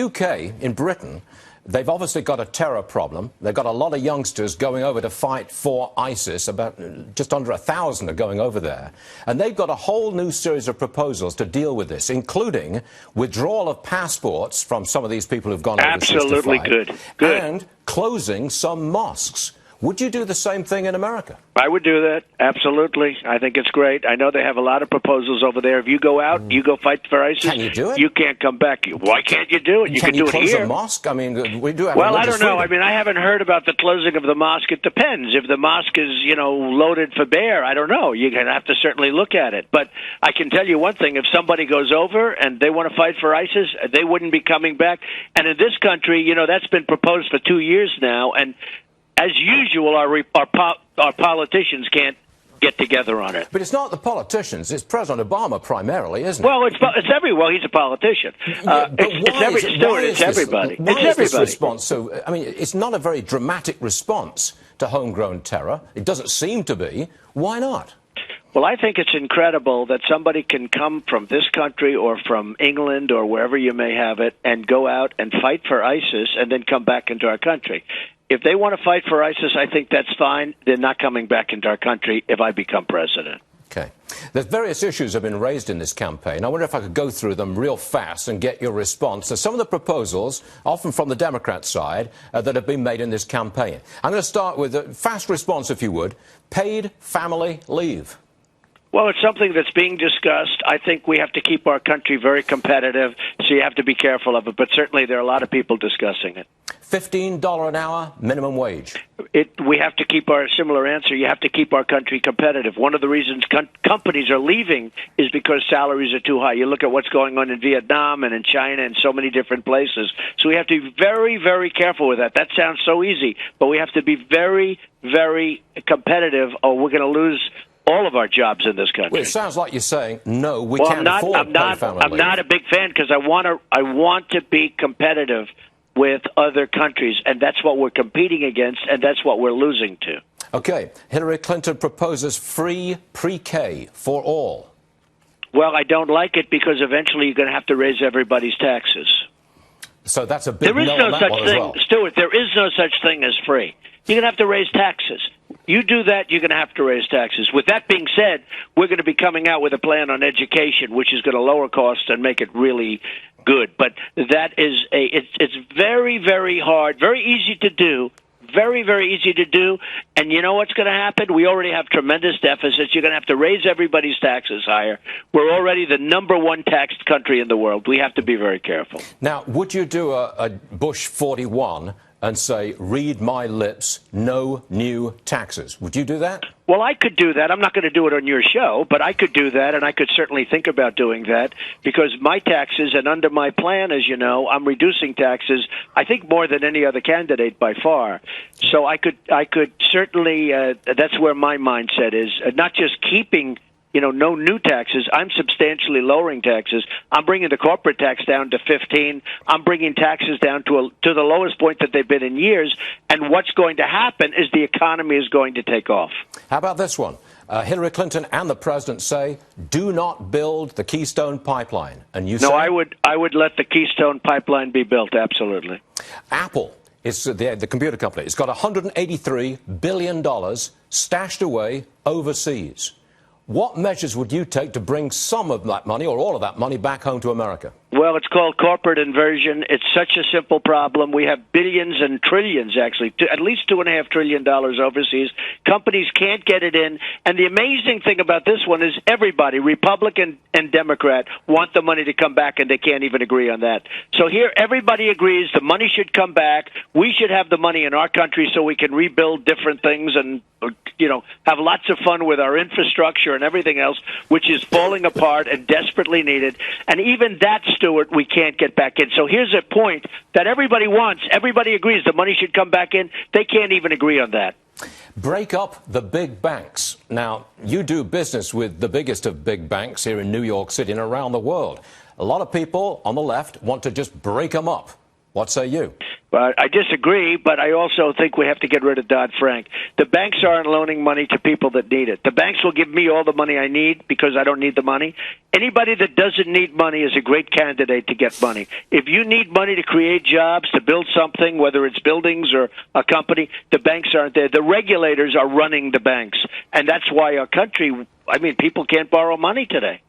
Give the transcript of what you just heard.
UK, in Britain, they've obviously got a terror problem. They've got a lot of youngsters going over to fight for ISIS. About just under 1,000 are going over there. And they've got a whole new series of proposals to deal with this, including withdrawal of passports from some of these people who've gone overseas to fight. Absolutely good. And closing some mosques. Would you do the same thing in America? I would do that. Absolutely. I think it's great. I know they have a lot of proposals over there. If you go out, you go fight for ISIS. Can you do it? You can't come back. Why can't you do it? You can do it here. Can you close a mosque? I mean, we do have Well, I don't know. freedom. I mean, I haven't heard about the closing of the mosque. It depends. If the mosque is, loaded for bear, I don't know. You're going to have to certainly look at it. But I can tell you one thing. If somebody goes over and they want to fight for ISIS, they wouldn't be coming back. And in this country, that's been proposed for 2 years now. And as usual, our politicians can't get together on it. But it's not the politicians. It's President Obama primarily, isn't it? Well, it's everywhere. He's a politician. It's everybody. Why is this response so? I mean, it's not a very dramatic response to homegrown terror. It doesn't seem to be. Why not? Well, I think it's incredible that somebody can come from this country or from England or wherever you may have it and go out and fight for ISIS and then come back into our country. If they want to fight for ISIS, I think that's fine. They're not coming back into our country if I become president. Okay. There's various issues have been raised in this campaign. I wonder if I could go through them real fast and get your response to some of the proposals, often from the Democrat side, that have been made in this campaign. I'm going to start with a fast response, if you would. Paid family leave. Well, it's something that's being discussed. I think we have to keep our country very competitive, so you have to be careful of it. But certainly there are a lot of people discussing it. $15 an hour minimum wage. We have to keep our similar answer. You have to keep our country competitive. One of the reasons companies are leaving is because salaries are too high. You look at what's going on in Vietnam and in China and so many different places. So we have to be very, very careful with that. That sounds so easy, but we have to be very, very competitive or we're going to lose all of our jobs in this country. Well, it sounds like you're saying, no, we can't afford paid family leave. I'm not a big fan because I want to be competitive with other countries, and that's what we're competing against, and that's what we're losing to. Okay. Hillary Clinton proposes free pre-K for all. Well, I don't like it because eventually you're going to have to raise everybody's taxes. So that's a big no on that one as well. Stuart, there is no such thing as free. You're going to have to raise taxes. You do that, you're going to have to raise taxes. With that being said, we're going to be coming out with a plan on education, which is going to lower costs and make it really good. But that is it's very, very hard, very easy to do, very, very easy to do. And you know what's going to happen? We already have tremendous deficits. You're going to have to raise everybody's taxes higher. We're already the #1 taxed country in the world. We have to be very careful. Now, would you do a Bush 41 and say, read my lips, no new taxes? Would you do that? Well, I could do that. I'm not going to do it on your show, but I could do that, and I could certainly think about doing that because my taxes, and under my plan, as you know, I'm reducing taxes, I think, more than any other candidate by far. So I could certainly, that's where my mindset is, not just keeping no new taxes. I'm substantially lowering taxes. I'm bringing the corporate tax down to 15. I'm bringing taxes down to the lowest point that they've been in years. And what's going to happen is the economy is going to take off. How about this one? Hillary Clinton and the president say, do not build the Keystone Pipeline. And you say? No, I would let the Keystone Pipeline be built, absolutely. Apple, it's the computer company. It's got $183 billion stashed away overseas. What measures would you take to bring some of that money or all of that money back home to America? Well, it's called corporate inversion. It's such a simple problem. We have billions and trillions, actually, at least $2.5 trillion overseas. Companies can't get it in. And the amazing thing about this one is everybody, Republican and Democrat, want the money to come back, and they can't even agree on that. So here, everybody agrees the money should come back. We should have the money in our country so we can rebuild different things and, have lots of fun with our infrastructure and everything else, which is falling apart and desperately needed. And even that, Stuart, we can't get back in. So here's a point that everybody wants. Everybody agrees the money should come back in. They can't even agree on that. Break up the big banks. Now, you do business with the biggest of big banks here in New York City and around the world. A lot of people on the left want to just break them up. What say you? I disagree, but I also think we have to get rid of Dodd-Frank. The banks aren't loaning money to people that need it. The banks will give me all the money I need because I don't need the money. Anybody that doesn't need money is a great candidate to get money. If you need money to create jobs, to build something, whether it's buildings or a company, the banks aren't there. The regulators are running the banks, and that's why our country, people can't borrow money today.